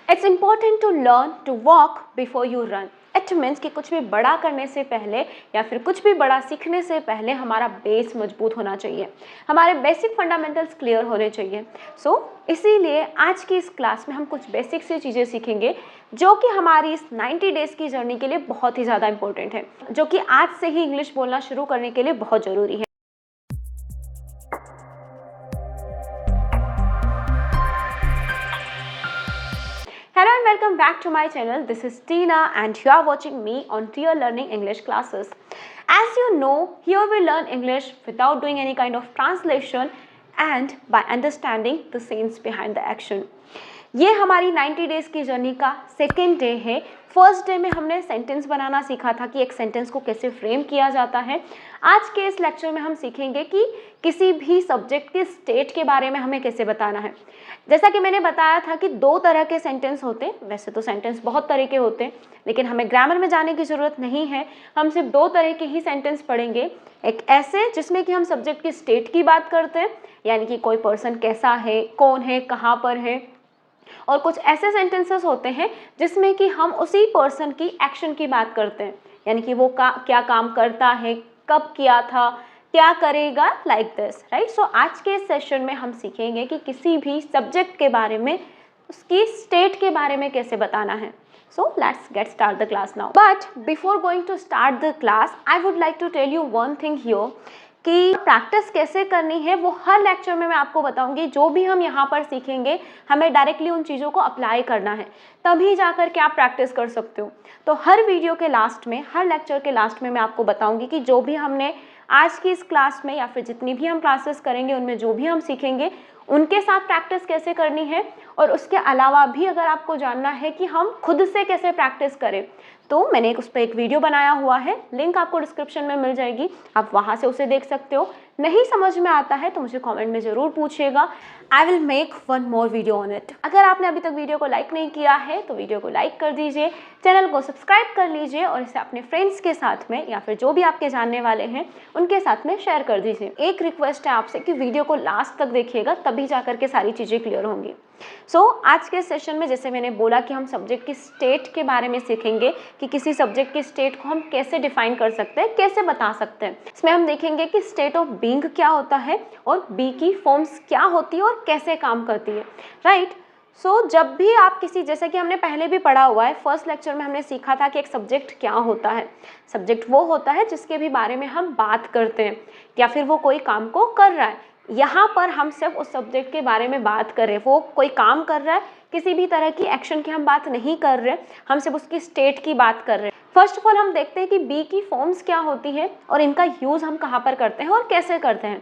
It's important to learn to walk before you run. It means कि कुछ भी बड़ा करने से पहले या फिर कुछ भी बड़ा सीखने से पहले हमारा बेस मजबूत होना चाहिए, हमारे बेसिक फंडामेंटल्स क्लियर होने चाहिए। इसीलिए आज की इस क्लास में हम कुछ बेसिक सी चीज़ें सीखेंगे जो कि हमारी इस 90 डेज़ की जर्नी के लिए बहुत ही ज़्यादा इंपॉर्टेंट है, जो कि आज से ही इंग्लिश बोलना शुरू करने के लिए बहुत ज़रूरी है। Hello and welcome back to my channel. This is Teena and you are watching me on Tier Learning English classes. As you know, here we learn English without doing any kind of translation and by understanding the scenes behind the action. ये हमारी 90 days की journey का second day है। First day में हमने sentence बनाना सीखा था कि एक सेंटेंस को कैसे फ्रेम किया जाता है। आज के इस लेक्चर में हम सीखेंगे कि किसी भी सब्जेक्ट के स्टेट के बारे में हमें कैसे बताना है। जैसा कि मैंने बताया था कि दो तरह के सेंटेंस होते हैं। वैसे तो सेंटेंस बहुत तरह के होते हैं, लेकिन हमें ग्रामर में जाने की ज़रूरत नहीं है। हम सिर्फ दो तरह के ही सेंटेंस पढ़ेंगे। एक ऐसे जिसमें कि हम सब्जेक्ट की स्टेट की बात करते हैं, यानी कि कोई पर्सन कैसा है, कौन है, कहाँ पर है। और कुछ ऐसे सेंटेंसेस होते हैं जिसमें कि हम उसी पर्सन की एक्शन की बात करते हैं, यानी कि वो क्या काम करता है, कब किया था, क्या करेगा, लाइक दिस, राइट। सो आज के सेशन में हम सीखेंगे कि किसी भी सब्जेक्ट के बारे में, उसकी स्टेट के बारे में कैसे बताना है। So let's get start the class now. But before going to start the class, I would like to tell you one thing here कि प्रैक्टिस कैसे करनी है वो हर लेक्चर में मैं आपको बताऊंगी। जो भी हम यहाँ पर सीखेंगे हमें डायरेक्टली उन चीज़ों को अप्लाई करना है, तभी जाकर के आप प्रैक्टिस कर सकते हो। तो हर वीडियो के लास्ट में, हर लेक्चर के लास्ट में मैं आपको बताऊंगी कि जो भी हमने आज की इस क्लास में या फिर जितनी भी हम क्लासेस करेंगे उनमें जो भी हम सीखेंगे उनके साथ प्रैक्टिस कैसे करनी है। और उसके अलावा भी अगर आपको जानना है कि हम खुद से कैसे प्रैक्टिस करें, तो मैंने उस पर एक वीडियो बनाया हुआ है, लिंक आपको डिस्क्रिप्शन में मिल जाएगी, आप वहाँ से उसे देख सकते हो। नहीं समझ में आता है तो मुझे कमेंट में ज़रूर पूछिएगा, I will make one more video on it. अगर आपने अभी तक वीडियो को लाइक नहीं किया है तो वीडियो को लाइक कर दीजिए, चैनल को सब्सक्राइब कर लीजिए और इसे अपने फ्रेंड्स के साथ में या फिर जो भी आपके जानने वाले हैं उनके साथ में शेयर कर दीजिए। एक रिक्वेस्ट है आपसे कि वीडियो को लास्ट तक देखिएगा, तभी जाकर के सारी चीज़ें क्लियर होंगी। आज के सेशन में जैसे मैंने बोला कि हम सब्जेक्ट की स्टेट के बारे में सीखेंगे कि किसी सब्जेक्ट की स्टेट को हम कैसे डिफाइन कर सकते हैं, कैसे बता सकते हैं। इसमें हम देखेंगे कि स्टेट ऑफ बीइंग क्या होता है और बी की फॉर्म्स क्या होती है और कैसे काम करती है, राइट। जब भी आप किसी, जैसे कि हमने पहले भी पढ़ा हुआ है, फर्स्ट लेक्चर में हमने सीखा था कि एक सब्जेक्ट क्या होता है। सब्जेक्ट वो होता है जिसके भी बारे में हम बात करते हैं या फिर वो कोई काम को कर रहा है। यहाँ पर हम सिर्फ उस सब्जेक्ट के बारे में बात कर रहे हैं, वो कोई काम कर रहा है, किसी भी तरह की एक्शन की हम बात नहीं कर रहे, हम सिर्फ उसकी स्टेट की बात कर रहे हैं। फर्स्ट ऑफ ऑल हम देखते हैं कि बी की फॉर्म्स क्या होती है और इनका यूज़ हम कहाँ पर करते हैं और कैसे करते हैं।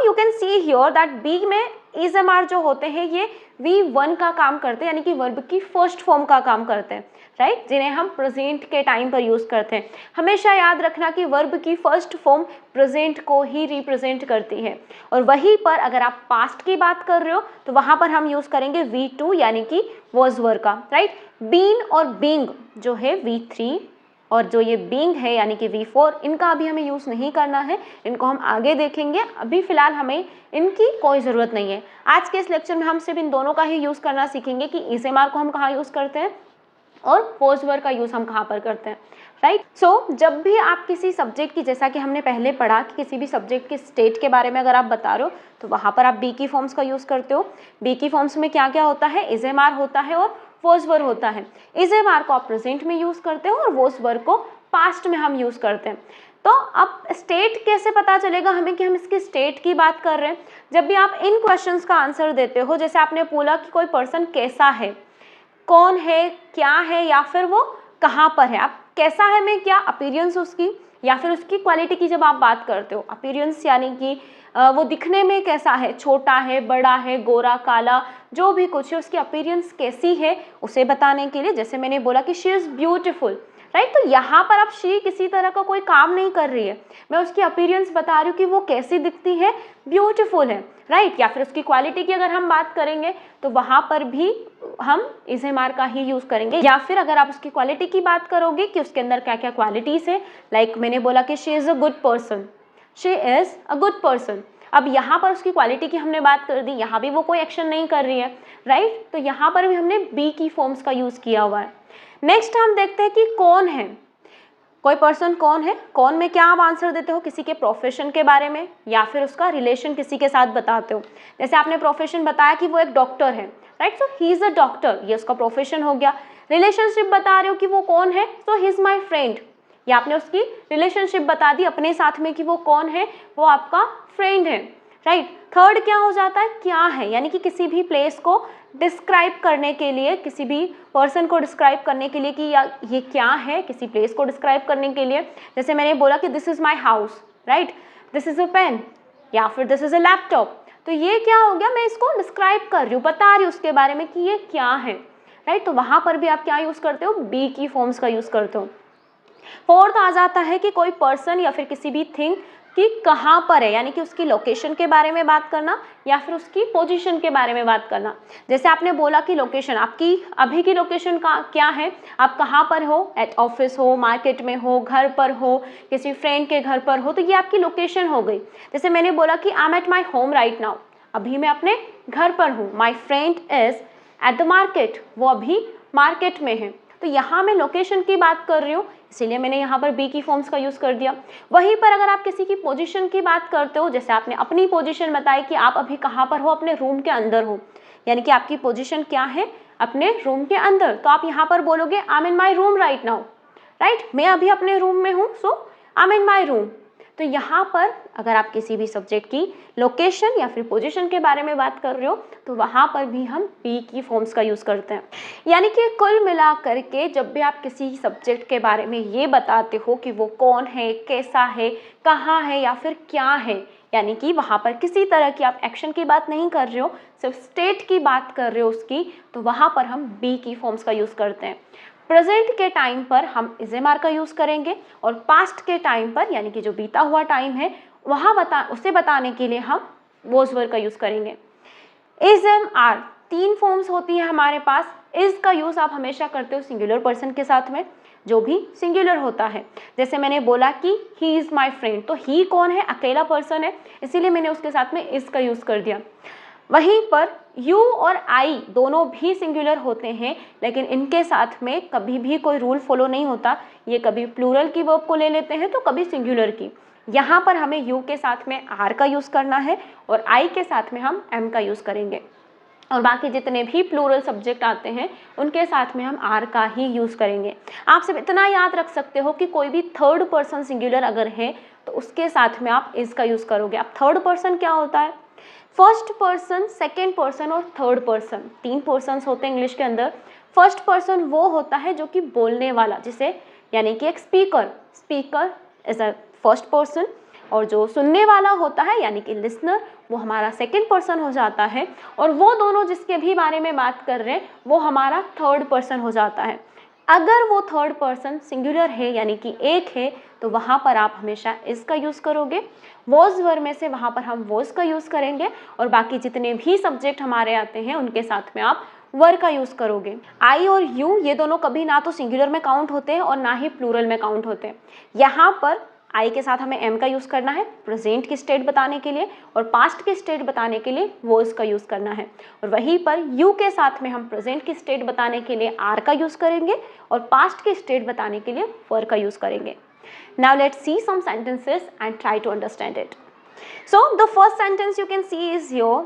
You can see here that B में इज एम आर जो होते हैं ये V1 का काम करते हैं, यानी कि वर्ब की फर्स्ट फॉर्म का काम करते हैं, राइट, जिन्हें हम प्रेजेंट के टाइम पर यूज़ करते हैं। हमेशा याद रखना कि वर्ब की फर्स्ट फॉर्म प्रेजेंट को ही रिप्रेजेंट करती है। और वहीं पर अगर आप पास्ट की बात कर रहे हो तो वहाँ पर हम यूज़ करेंगे V2 यानी कि वॉज वर्ब का, राइट। बीन और बींग जो है V3 और जो ये बीइंग है यानी कि V4, इनका अभी हमें यूज़ नहीं करना है, इनको हम आगे देखेंगे। अभी फ़िलहाल हमें इनकी कोई ज़रूरत नहीं है। आज के इस लेक्चर में हम सिर्फ इन दोनों का ही यूज़ करना सीखेंगे कि इज एम आर को हम कहाँ यूज़ करते हैं और वॉज वर्ब का यूज़ हम कहाँ पर करते हैं, राइट। जब भी आप किसी सब्जेक्ट की, जैसा कि हमने पहले पढ़ा कि किसी भी सब्जेक्ट की स्टेट के बारे में अगर आप बता रहे हो तो वहाँ पर आप बी की फॉर्म्स का यूज़ करते हो। बी की फॉर्म्स में क्या क्या होता है, इज एम आर होता है और वॉज वर्ब होता है। इज एम आर को आप प्रेजेंट में यूज़ करते हो और वॉज वर्ब को पास्ट में हम यूज़ करते हैं। तो अब स्टेट कैसे पता चलेगा हमें कि हम इसकी स्टेट की बात कर रहे हैं। जब भी आप इन क्वेश्चंस का आंसर देते हो, जैसे आपने बोला कि कोई पर्सन कैसा है, कौन है, क्या है या फिर वो कहाँ पर है। आप कैसा है में क्या अपीयरेंस उसकी या फिर उसकी क्वालिटी की जब आप बात करते हो, अपीयरेंस यानी कि वो दिखने में कैसा है, छोटा है, बड़ा है, गोरा, काला, जो भी कुछ है उसकी अपीयरेंस कैसी है उसे बताने के लिए, जैसे मैंने बोला कि शी इज़ ब्यूटीफुल, राइट। तो यहाँ पर अब शी किसी तरह का कोई काम नहीं कर रही है, मैं उसकी अपीयरेंस बता रही हूँ कि वो कैसी दिखती है, ब्यूटीफुल है, राइट। या फिर उसकी क्वालिटी की अगर हम बात करेंगे तो वहाँ पर भी हम इज एम आर का ही यूज़ करेंगे। या फिर अगर आप उसकी क्वालिटी की बात करोगे कि उसके अंदर क्या क्या क्वालिटीज़ है, लाइक मैंने बोला कि she is a good person, she is a good person. अब यहाँ पर उसकी क्वालिटी की हमने बात कर दी, यहाँ भी वो कोई एक्शन नहीं कर रही है, राइट। तो यहाँ पर भी हमने बी की फॉर्म्स का यूज किया हुआ है। नेक्स्ट हम देखते हैं कि कौन है, कोई पर्सन कौन है। कौन में क्या आप आंसर देते हो, किसी के प्रोफेशन के बारे में या फिर उसका रिलेशन किसी के साथ बताते हो। जैसे आपने प्रोफेशन बताया कि वो एक डॉक्टर है, right, so he is a doctor, ये उसका प्रोफेशन हो गया। रिलेशनशिप बता रहे हो कि वो कौन है, सो ही इज माई फ्रेंड, या आपने उसकी रिलेशनशिप बता दी अपने साथ में कि वो कौन है, वो आपका फ्रेंड है, राइट। थर्ड क्या हो जाता है, क्या है, यानी कि किसी भी प्लेस को डिस्क्राइब करने के लिए, किसी भी पर्सन को डिस्क्राइब करने के लिए कि या ये क्या है, किसी प्लेस को डिस्क्राइब करने के लिए। जैसे मैंने बोला कि this is my house, right, this is a pen, या फिर दिस इज अ लैपटॉप, तो ये क्या हो गया, मैं इसको डिस्क्राइब कर रही हूँ, बता रही हूँ उसके बारे में कि ये क्या है, राइट। तो वहां पर भी आप क्या यूज करते हो, बी की फॉर्म्स का यूज करते हो। फोर्थ आ जाता है कि कोई पर्सन या फिर किसी भी थिंग कि कहाँ पर है, यानी कि उसकी लोकेशन के बारे में बात करना या फिर उसकी पोजीशन के बारे में बात करना। जैसे आपने बोला कि लोकेशन, आपकी अभी की लोकेशन का क्या है, आप कहाँ पर हो, एट ऑफिस हो, मार्केट में हो, घर पर हो, किसी फ्रेंड के घर पर हो, तो ये आपकी लोकेशन हो गई। जैसे मैंने बोला कि I am at my home right now, अभी मैं अपने घर पर हूँ। My friend is at the market, वो अभी मार्केट में है। तो यहाँ मैं लोकेशन की बात कर रही हूँ, इसीलिए मैंने यहाँ पर बी की फॉर्म्स का यूज कर दिया। वहीं पर अगर आप किसी की पोजीशन की बात करते हो, जैसे आपने अपनी पोजीशन बताई कि आप अभी कहाँ पर हो, अपने रूम के अंदर हो, यानी कि आपकी पोजीशन क्या है, अपने रूम के अंदर, तो आप यहाँ पर बोलोगे I am in my room right now, right, मैं अभी अपने रूम में हूँ, so I M in my room. तो यहाँ पर अगर आप किसी भी सब्जेक्ट की लोकेशन या फिर पोजीशन के बारे में बात कर रहे हो, तो वहाँ पर भी हम बी की फॉर्म्स का यूज़ करते हैं। यानी कि कुल मिला करके जब भी आप किसी सब्जेक्ट के बारे में ये बताते हो कि वो कौन है, कैसा है, कहाँ है या फिर क्या है, यानी कि वहाँ पर किसी तरह की आप एक्शन की बात नहीं कर रहे हो, सिर्फ स्टेट की बात कर रहे हो उसकी, तो वहाँ पर हम बी की फॉर्म्स का यूज़ करते हैं। प्रेजेंट के टाइम पर हम इज एम आर का यूज़ करेंगे और पास्ट के टाइम पर, यानी कि जो बीता हुआ टाइम है उसे बताने के लिए हम वॉज वर्ब का यूज़ करेंगे। इज एम आर 3 फॉर्म्स होती है हमारे पास। इज का यूज़ आप हमेशा करते हो सिंगुलर पर्सन के साथ में, जो भी सिंगुलर होता है। जैसे मैंने बोला कि ही इज़ माई फ्रेंड, तो ही कौन है, अकेला पर्सन है, इसीलिए मैंने उसके साथ में इज का यूज़ कर दिया। वहीं पर यू और आई दोनों भी सिंगुलर होते हैं, लेकिन इनके साथ में कभी भी कोई रूल फॉलो नहीं होता, ये कभी प्लूरल की वर्ब को ले लेते हैं तो कभी सिंगुलर की। यहाँ पर हमें यू के साथ में आर का यूज़ करना है और आई के साथ में हम एम का यूज़ करेंगे, और बाकी जितने भी प्लूरल सब्जेक्ट आते हैं उनके साथ में हम आर का ही यूज़ करेंगे। आप सिर्फ इतना याद रख सकते हो कि कोई भी थर्ड पर्सन सिंगुलर अगर है तो उसके साथ में आप इज का यूज़ करोगे। अब थर्ड पर्सन क्या होता है, फर्स्ट पर्सन, सेकेंड पर्सन और थर्ड पर्सन, 3 पर्सन्स होते हैं इंग्लिश के अंदर। फर्स्ट पर्सन वो होता है जो कि बोलने वाला, जिसे यानी कि एक speaker is a first person, और जो सुनने वाला होता है यानी कि लिसनर, वो हमारा सेकेंड पर्सन हो जाता है, और वो दोनों जिसके भी बारे में बात कर रहे हैं वो हमारा थर्ड पर्सन हो जाता है। अगर वो थर्ड पर्सन सिंगुलर है यानी कि एक है, तो वहाँ पर आप हमेशा इज का यूज़ करोगे। वॉज वर्ब में से वहाँ पर हम वॉज का यूज़ करेंगे, और बाकी जितने भी सब्जेक्ट हमारे आते हैं उनके साथ में आप वर का यूज़ करोगे। आई और यू ये दोनों कभी ना तो सिंगुलर में काउंट होते हैं और ना ही प्लूरल में काउंट होते हैं। यहाँ पर आई के साथ हमें एम का यूज़ करना है प्रेजेंट की स्टेट बताने के लिए, और पास्ट की स्टेट बताने के लिए वॉज का यूज़ करना है। और वहीं पर यू के साथ में हम प्रेजेंट की स्टेट बताने के लिए आर का यूज़ करेंगे और पास्ट की स्टेट बताने के लिए वर का यूज़ करेंगे। Now let's see some sentences and try to understand it. So the first sentence you can see is here,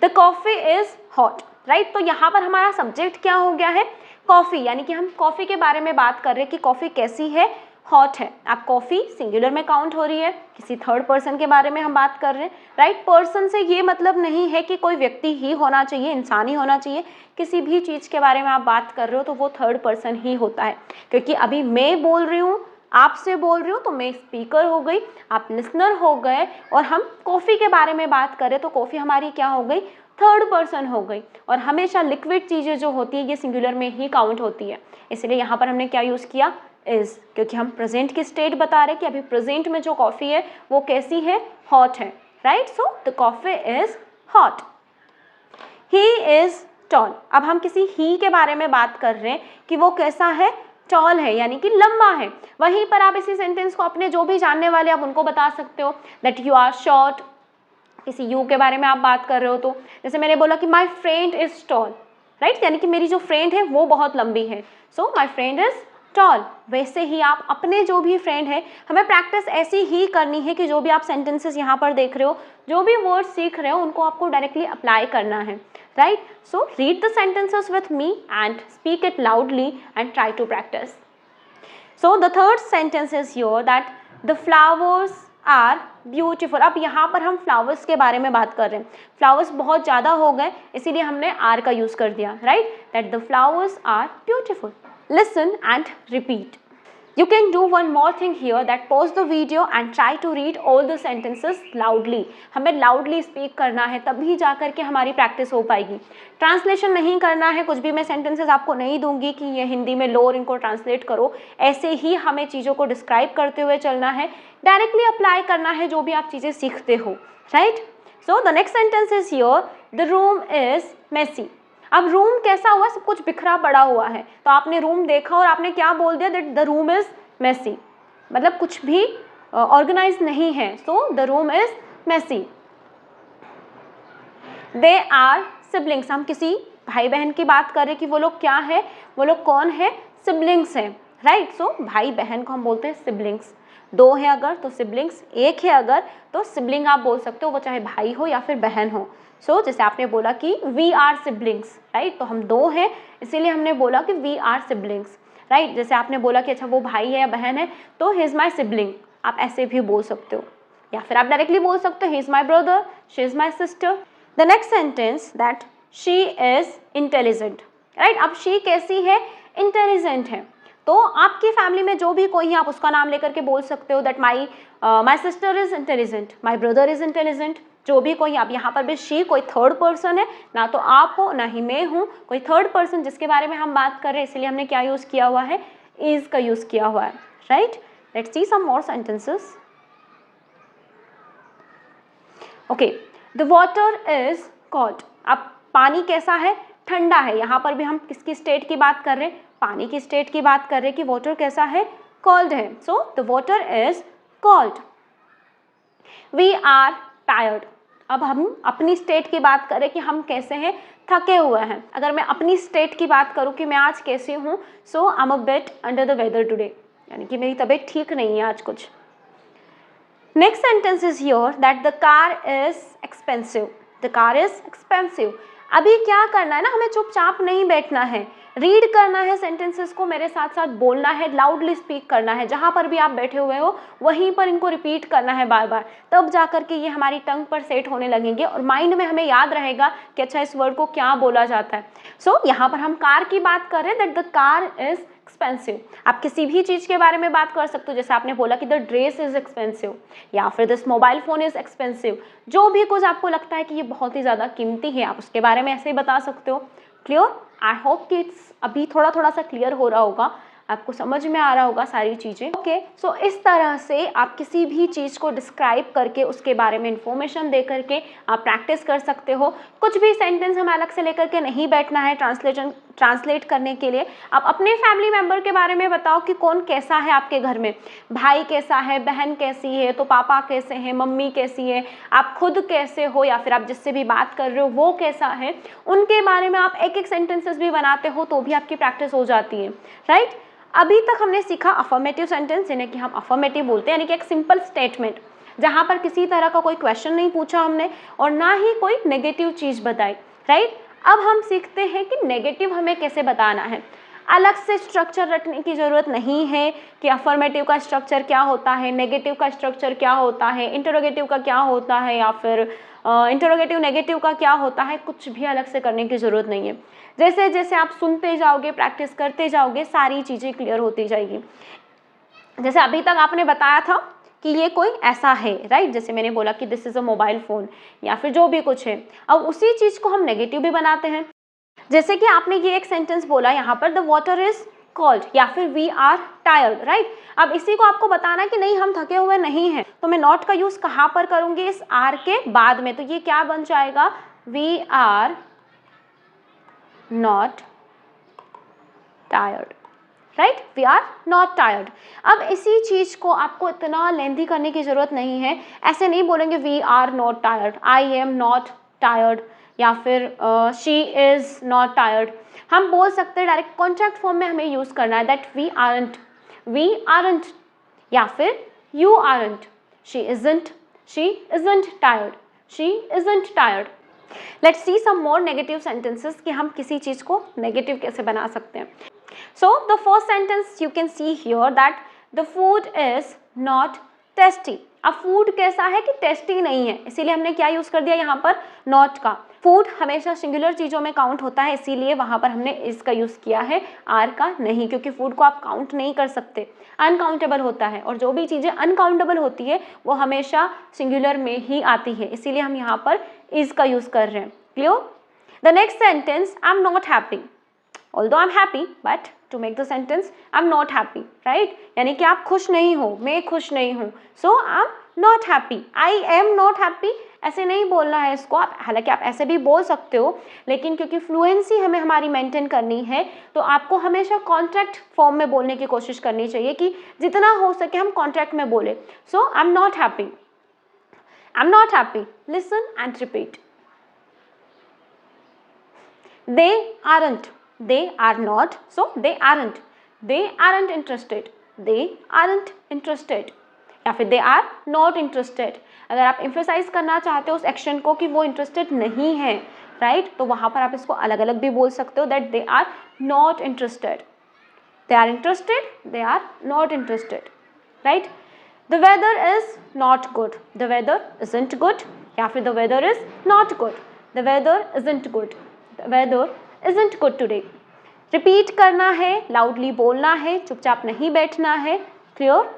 the coffee is hot, right? तो यहाँ पर हमारा सब्जेक्ट क्या हो गया है, कॉफ़ी, यानी कि हम कॉफ़ी के बारे में बात कर रहे हैं कि कॉफ़ी कैसी है, हॉट है। अब कॉफ़ी सिंगुलर में काउंट हो रही है, किसी थर्ड पर्सन के बारे में हम बात कर रहे हैं, राइट। पर्सन से ये मतलब नहीं है कि कोई व्यक्ति ही होना चाहिए, इंसान ही होना चाहिए। किसी भी चीज़ के बारे में आप बात कर रहे हो तो वो थर्ड पर्सन ही होता है, क्योंकि अभी मैं बोल रही हूँ, आपसे बोल रही हूँ, तो मैं स्पीकर हो गई, आप लिसनर हो गए, और हम कॉफ़ी के बारे में बात करें तो कॉफ़ी हमारी क्या हो गई, थर्ड पर्सन हो गई। और हमेशा लिक्विड चीज़ें जो होती है ये सिंगुलर में ही काउंट होती है, इसलिए यहाँ पर हमने क्या यूज़ किया, इज़, क्योंकि हम प्रेजेंट की स्टेट बता रहे हैं कि अभी प्रेजेंट में जो कॉफ़ी है वो कैसी है, हॉट है, right. So the coffee is hot. He is tall, अब हम किसी ही के बारे में बात कर रहे हैं कि वो कैसा है, टॉल है यानी कि लंबा है। वहीं पर आप इसी सेंटेंस को अपने जो भी जानने वाले आप उनको बता सकते हो दैट यू आर शॉर्ट, किसी यू के बारे में आप बात कर रहे हो तो जैसे मैंने बोला कि my friend is tall, right, यानी कि मेरी जो फ्रेंड है वो बहुत लंबी है, सो माई फ्रेंड इज टॉल। वैसे ही आप अपने जो भी फ्रेंड है, हमें प्रैक्टिस ऐसी ही करनी है कि जो भी आप सेंटेंसेस यहाँ पर देख रहे हो, जो भी वर्ड सीख रहे हो, उनको आपको डायरेक्टली अप्लाई करना है, right. So read the sentences with me and speak it loudly and try to practice. So the third sentence is your that the flowers are beautiful. अब यहाँ पर हम फ्लावर्स के बारे में बात कर रहे हैं, फ्लावर्स बहुत ज़्यादा हो गए इसीलिए हमने आर का यूज़ कर दिया, right, that the flowers are beautiful. Listen and repeat. You can do one more thing here, that pause the video and try to read all the sentences loudly. हमें loudly speak करना है, तभी जा कर के हमारी प्रैक्टिस हो पाएगी। ट्रांसलेशन नहीं करना है, कुछ भी मैं सेंटेंसेस आपको नहीं दूंगी कि ये हिंदी में लो और इनको ट्रांसलेट करो, ऐसे ही हमें चीज़ों को डिस्क्राइब करते हुए चलना है, डायरेक्टली अप्लाई करना है जो भी आप चीज़ें सीखते हो, right. So the next sentence is your the room is messy. अब रूम कैसा हुआ, सब कुछ बिखरा पड़ा हुआ है, तो आपने रूम देखा और आपने क्या बोल दिया, that the room is messy, मतलब कुछ भी ऑर्गेनाइज नहीं है, so the room is messy. They are siblings, हम किसी भाई बहन की बात कर रहे हैं कि वो लोग क्या है, वो लोग कौन है, सिबलिंग्स हैं, राइट। सो भाई बहन को हम बोलते हैं सिबलिंग्स, दो है अगर तो सिबलिंग्स, एक है अगर तो सिबलिंग आप बोल सकते हो, वो चाहे भाई हो या फिर बहन हो। सो जैसे आपने बोला कि वी आर सिबलिंग्स, राइट, तो हम दो हैं इसीलिए हमने बोला कि वी आर सिबलिंग्स, राइट। जैसे आपने बोला कि अच्छा वो भाई है या बहन है तो ही इज़ माई सिबलिंग, आप ऐसे भी बोल सकते हो, या फिर आप डायरेक्टली बोल सकते हो he is my brother, she is my sister. The next sentence that she is intelligent, right. अब शी कैसी है, इंटेलिजेंट है, तो आपकी फैमिली में जो भी कोई है आप उसका नाम लेकर के बोल सकते हो that my sister is intelligent, my brother is intelligent, जो भी कोई। आप यहाँ पर भी शी कोई थर्ड पर्सन है, ना तो आप हो ना ही मैं हूँ, कोई थर्ड पर्सन जिसके बारे में हम बात कर रहे हैं, इसलिए हमने क्या यूज़ किया हुआ है, इज़ का यूज़ किया हुआ है, right. Let's see some more sentences. Okay, the water is cold. अब पानी कैसा है, ठंडा है। यहाँ पर भी हम किसकी स्टेट की बात कर रहे हैं, पानी की स्टेट की बात कर रहे हैं कि वाटर कैसा है, कोल्ड है, so the water is cold. We are tired. अब हम अपनी स्टेट की बात करें कि हम कैसे हैं, थके हुए हैं। अगर मैं अपनी स्टेट की बात करूं कि मैं आज कैसी हूं, so I am a bit under the weather today, यानी कि मेरी तबीयत ठीक नहीं है आज कुछ। Next sentence is your that the car is expensive. The car is expensive. अभी क्या करना है ना, हमें चुपचाप नहीं बैठना है, रीड करना है सेंटेंसेस को, मेरे साथ साथ बोलना है, लाउडली स्पीक करना है। जहाँ पर भी आप बैठे हुए हो वहीं पर इनको रिपीट करना है बार बार, तब जा करके ये हमारी टंग पर सेट होने लगेंगे और माइंड में हमें याद रहेगा कि अच्छा इस वर्ड को क्या बोला जाता है। सो यहाँ पर हम कार की बात कर रहे हैं that the car is expensive. आप किसी भी चीज़ के बारे में बात कर सकते हो, जैसे आपने बोला कि द ड्रेस इज एक्सपेंसिव या फिर this mobile phone is expensive. जो भी कुछ आपको लगता है कि ये बहुत ही ज़्यादा कीमती है, आप उसके बारे में ऐसे ही बता सकते हो। क्लियर? आई होप कि इट्स अभी थोड़ा थोड़ा सा क्लियर हो रहा होगा, आपको समझ में आ रहा होगा सारी चीज़ें। ओके, सो इस तरह से आप किसी भी चीज़ को डिस्क्राइब करके उसके बारे में इंफॉर्मेशन दे करके आप प्रैक्टिस कर सकते हो। कुछ भी सेंटेंस हमें अलग से लेकर के नहीं बैठना है ट्रांसलेट करने के लिए। आप अपने फैमिली मेम्बर के बारे में बताओ कि कौन कैसा है आपके घर में, भाई कैसा है, बहन कैसी है, तो पापा कैसे हैं, मम्मी कैसी है, आप खुद कैसे हो, या फिर आप जिससे भी बात कर रहे हो वो कैसा है, उनके बारे में आप एक एक सेंटेंसेस भी बनाते हो तो भी आपकी प्रैक्टिस हो जाती है, राइट। अभी तक हमने सीखा अफर्मेटिव सेंटेंस, जिन्हें कि हम अफर्मेटिव बोलते हैं, यानी कि एक सिंपल स्टेटमेंट जहाँ पर किसी तरह का कोई क्वेश्चन नहीं पूछा हमने और ना ही कोई नेगेटिव चीज़ बताई, राइट। अब हम सीखते हैं कि नेगेटिव हमें कैसे बताना है। अलग से स्ट्रक्चर रटने की ज़रूरत नहीं है कि अफर्मेटिव का स्ट्रक्चर क्या होता है, नेगेटिव का स्ट्रक्चर क्या होता है, इंटरोगेटिव का क्या होता है, या फिर इंटरोगेटिव नेगेटिव का क्या होता है, कुछ भी अलग से करने की ज़रूरत नहीं है। जैसे जैसे आप सुनते जाओगे, प्रैक्टिस करते जाओगे, सारी चीज़ें क्लियर होती जाएगी। जैसे अभी तक आपने बताया था कि ये कोई ऐसा है, राइट, जैसे मैंने बोला कि this is a mobile phone या फिर जो भी कुछ है। अब उसी चीज़ को हम नेगेटिव भी बनाते हैं, जैसे कि आपने ये एक सेंटेंस बोला यहाँ पर द वाटर इज कोल्ड या फिर वी आर टायर्ड, राइट। अब इसी को आपको बताना कि नहीं हम थके हुए नहीं हैं, तो मैं नॉट का यूज़ कहाँ पर करूँगी, इस आर के बाद में, तो ये क्या बन जाएगा, we are not tired, right, we are not tired. अब इसी चीज़ को आपको इतना लेंथी करने की ज़रूरत नहीं है, ऐसे नहीं बोलेंगे we are not tired, I am not tired, या फिर शी इज़ नॉट टायर्ड। हम बोल सकते हैं डायरेक्ट कॉन्ट्रैक्ट फॉर्म में हमें यूज़ करना है, दैट वी आरंट, या फिर you aren't, she isn't tired, she isn't tired. Let's see some more negative sentences कि हम किसी चीज़ को नेगेटिव कैसे बना सकते हैं। So the first sentence you can see here that the food is not tasty. अब फूड कैसा है कि टेस्टी नहीं है, इसीलिए हमने क्या यूज़ कर दिया यहाँ पर, नॉट का। फूड हमेशा सिंगुलर चीज़ों में काउंट होता है, इसीलिए वहाँ पर हमने इसका यूज़ किया है, आर का नहीं, क्योंकि फूड को आप काउंट नहीं कर सकते, अनकाउंटेबल होता है, और जो भी चीज़ें अनकाउंटेबल होती है वो हमेशा सिंगुलर में ही आती है, इसीलिए हम यहाँ पर इज का यूज़ कर रहे हैं। Clear? The next sentence, I am not happy. Although I am happy, but to make the sentence I am not happy, right, यानी कि आप खुश नहीं हो, मैं खुश नहीं हूँ, so I am not happy, I am not happy, ऐसे नहीं बोलना है इसको आप। हालांकि आप ऐसे भी बोल सकते हो, लेकिन क्योंकि फ्लुएंसी हमें हमारी मेंटेन करनी है, तो आपको हमेशा कॉन्ट्रैक्ट फॉर्म में बोलने की कोशिश करनी चाहिए कि जितना हो सके हम कॉन्ट्रैक्ट में बोले। So I am not happy, I am not happy, listen and repeat. They aren't, they are not, so they aren't interested, they aren't interested, या फिर they are not interested। अगर आप emphasize करना चाहते हो उस एक्शन को कि वो इंटरेस्टेड नहीं है, राइट, तो वहाँ पर आप इसको अलग अलग भी बोल सकते हो, that they are not interested, they are interested, they are not interested, right। The weather is not good, the weather isn't good, या फिर the weather is not good, the weather isn't good, the weather isn't good today। Repeat करना है, loudly बोलना है, चुपचाप नहीं बैठना है। क्लियर?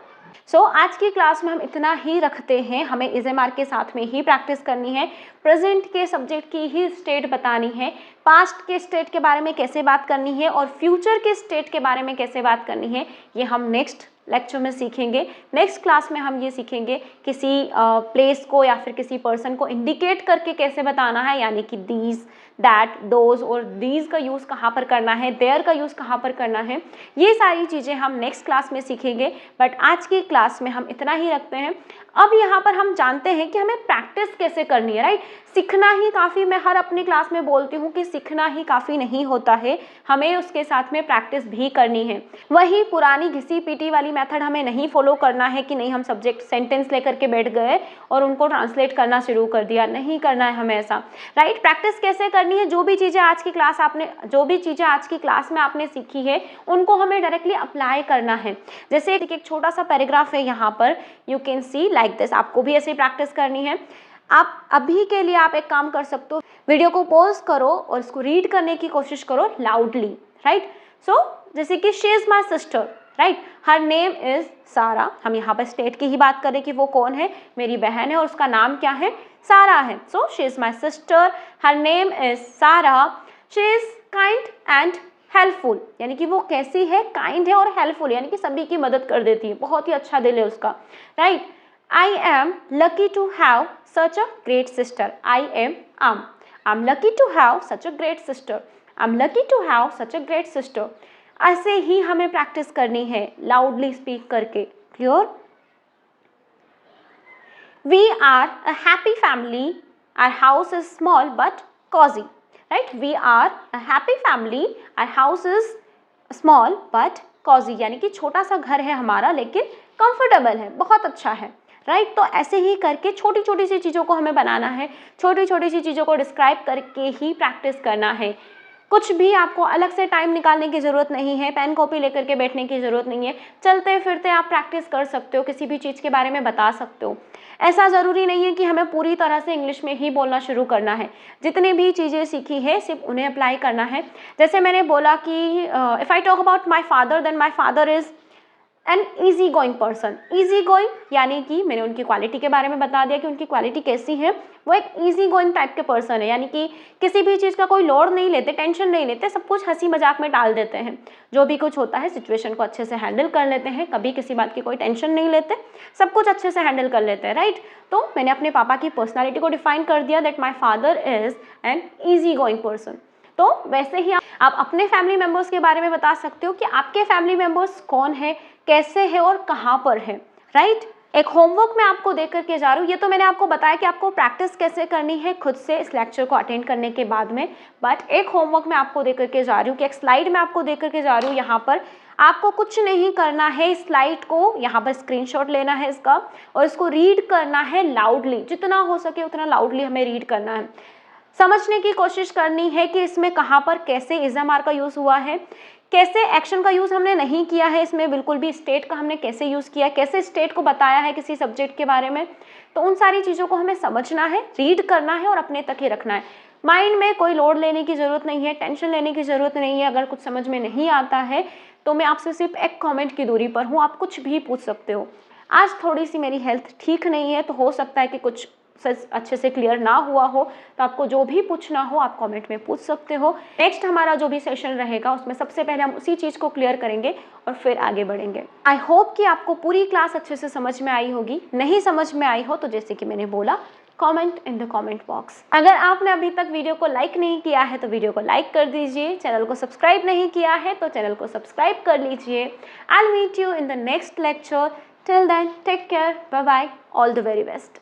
सो आज की क्लास में हम इतना ही रखते हैं, हमें इज एम आर के साथ में ही प्रैक्टिस करनी है, प्रेजेंट के सब्जेक्ट की ही स्टेट बतानी है, पास्ट के स्टेट के बारे में कैसे बात करनी है और फ्यूचर के स्टेट के बारे में कैसे बात करनी है, ये हम नेक्स्ट लेक्चर में सीखेंगे। नेक्स्ट क्लास में हम ये सीखेंगे किसी प्लेस को या फिर किसी पर्सन को इंडिकेट करके कैसे बताना है, यानी कि दीज, दैट, दोज और दीज का यूज़ कहाँ पर करना है, देयर का यूज़ कहाँ पर करना है, ये सारी चीज़ें हम नेक्स्ट क्लास में सीखेंगे। बट आज की क्लास में हम इतना ही रखते हैं। अब यहाँ पर हम जानते हैं कि हमें प्रैक्टिस कैसे करनी है, राइट। सीखना ही काफ़ी, मैं हर अपनी क्लास में बोलती हूँ कि सीखना ही काफ़ी नहीं होता है, हमें उसके साथ में प्रैक्टिस भी करनी है। वही पुरानी घिसी पीटी वाली मेथड हमें नहीं फॉलो करना है कि नहीं हम सब्जेक्ट सेंटेंस लेकर के बैठ गए और उनको ट्रांसलेट करना शुरू कर दिया, नहीं करना है हमें ऐसा, राइट। प्रैक्टिस कैसे करनी है, जो भी चीज़ें आज की क्लास में आपने सीखी है उनको हमें डायरेक्टली अप्लाई करना है। जैसे एक छोटा सा पैराग्राफ है यहाँ पर, you can C like this, आपको भी ऐसे प्रैक्टिस करनी है। आप अभी के लिए आप एक काम कर सकते हो, वीडियो को पॉज करो और इसको रीड करने की कोशिश करो लाउडली, राइट। सो जैसे कि she is my sister, right, her name is सारा। हम यहाँ पर स्टेट की ही बात करें कि वो कौन है, मेरी बहन है और उसका नाम क्या है, सारा है। So she is my sister, her name is Sara, she is kind and helpful, यानी कि वो कैसी है, काइंड है और हेल्पफुल, यानी कि सभी की मदद कर देती है, बहुत ही अच्छा दिल है उसका, right. I am lucky to have such a great sister. I'm lucky to have such a great sister. I'm lucky to have such a great sister. ऐसे ही हमें प्रैक्टिस करनी है लाउडली स्पीक करके। Clear? We are a happy family. Our house is small but cozy. Right? We are a happy family. Our house is small but cozy. यानी कि छोटा सा घर है हमारा लेकिन कंफर्टेबल है, बहुत अच्छा है, राइट। तो ऐसे ही करके छोटी छोटी सी चीज़ों को हमें बनाना है, छोटी छोटी सी चीज़ों को डिस्क्राइब करके ही प्रैक्टिस करना है। कुछ भी आपको अलग से टाइम निकालने की ज़रूरत नहीं है, पेन कॉपी लेकर के बैठने की ज़रूरत नहीं है, चलते फिरते आप प्रैक्टिस कर सकते हो, किसी भी चीज़ के बारे में बता सकते हो। ऐसा ज़रूरी नहीं है कि हमें पूरी तरह से इंग्लिश में ही बोलना शुरू करना है, जितनी भी चीज़ें सीखी है सिर्फ उन्हें अप्लाई करना है। जैसे मैंने बोला कि if I talk about my father, then my father is an easy going person. Easy going यानी कि मैंने उनकी क्वालिटी के बारे में बता दिया कि उनकी क्वालिटी कैसी है, वो एक ईजी गोइंग टाइप के पर्सन है, यानी कि किसी भी चीज़ का कोई लोड नहीं लेते, टेंशन नहीं लेते, सब कुछ हंसी मजाक में टाल देते हैं। जो भी कुछ होता है सिचुएशन को अच्छे से हैंडल कर लेते हैं, कभी किसी बात की कोई टेंशन नहीं लेते, सब कुछ अच्छे से हैंडल कर लेते हैं, राइट। तो मैंने अपने पापा की पर्सनैलिटी को डिफाइन कर दिया, that my father is an easy going person. तो वैसे ही आप अपने फैमिली मेम्बर्स के बारे में बता सकते हो कि आपके फैमिली मेम्बर्स कौन है, कैसे है और कहाँ पर है, राइट। एक होमवर्क मैं आपको दे करके जा रही हूँ। ये तो मैंने आपको बताया कि आपको प्रैक्टिस कैसे करनी है खुद से इस लेक्चर को अटेंड करने के बाद में, बट एक होमवर्क मैं आपको दे करके जा रही हूँ कि एक स्लाइड मैं आपको दे करके जा रही हूँ। यहाँ पर आपको कुछ नहीं करना है, इस स्लाइड को यहाँ पर स्क्रीनशॉट लेना है इसका और इसको रीड करना है लाउडली, जितना हो सके उतना लाउडली हमें रीड करना है। समझने की कोशिश करनी है कि इसमें कहाँ पर कैसे इज एम आर का यूज़ हुआ है, कैसे एक्शन का यूज़ हमने नहीं किया है इसमें, बिल्कुल भी स्टेट का हमने कैसे यूज़ किया है, कैसे स्टेट को बताया है किसी सब्जेक्ट के बारे में। तो उन सारी चीज़ों को हमें समझना है, रीड करना है और अपने तक ही रखना है। माइंड में कोई लोड लेने की ज़रूरत नहीं है, टेंशन लेने की ज़रूरत नहीं है। अगर कुछ समझ में नहीं आता है तो मैं आपसे सिर्फ एक कॉमेंट की दूरी पर हूँ, आप कुछ भी पूछ सकते हो। आज थोड़ी सी मेरी हेल्थ ठीक नहीं है तो हो सकता है कि कुछ अच्छे से क्लियर ना हुआ हो, तो आपको जो भी पूछना हो आप कमेंट में पूछ सकते हो। नेक्स्ट हमारा जो भी सेशन रहेगा उसमें सबसे पहले हम उसी चीज़ को क्लियर करेंगे और फिर आगे बढ़ेंगे। आई होप कि आपको पूरी क्लास अच्छे से समझ में आई होगी। नहीं समझ में आई हो तो जैसे कि मैंने बोला, comment in the comment box. अगर आपने अभी तक वीडियो को लाइक नहीं किया है तो वीडियो को लाइक कर दीजिए, चैनल को सब्सक्राइब नहीं किया है तो चैनल को सब्सक्राइब कर लीजिए। I will meet you in the next lecture. Till then take care, bye bye, all the very best.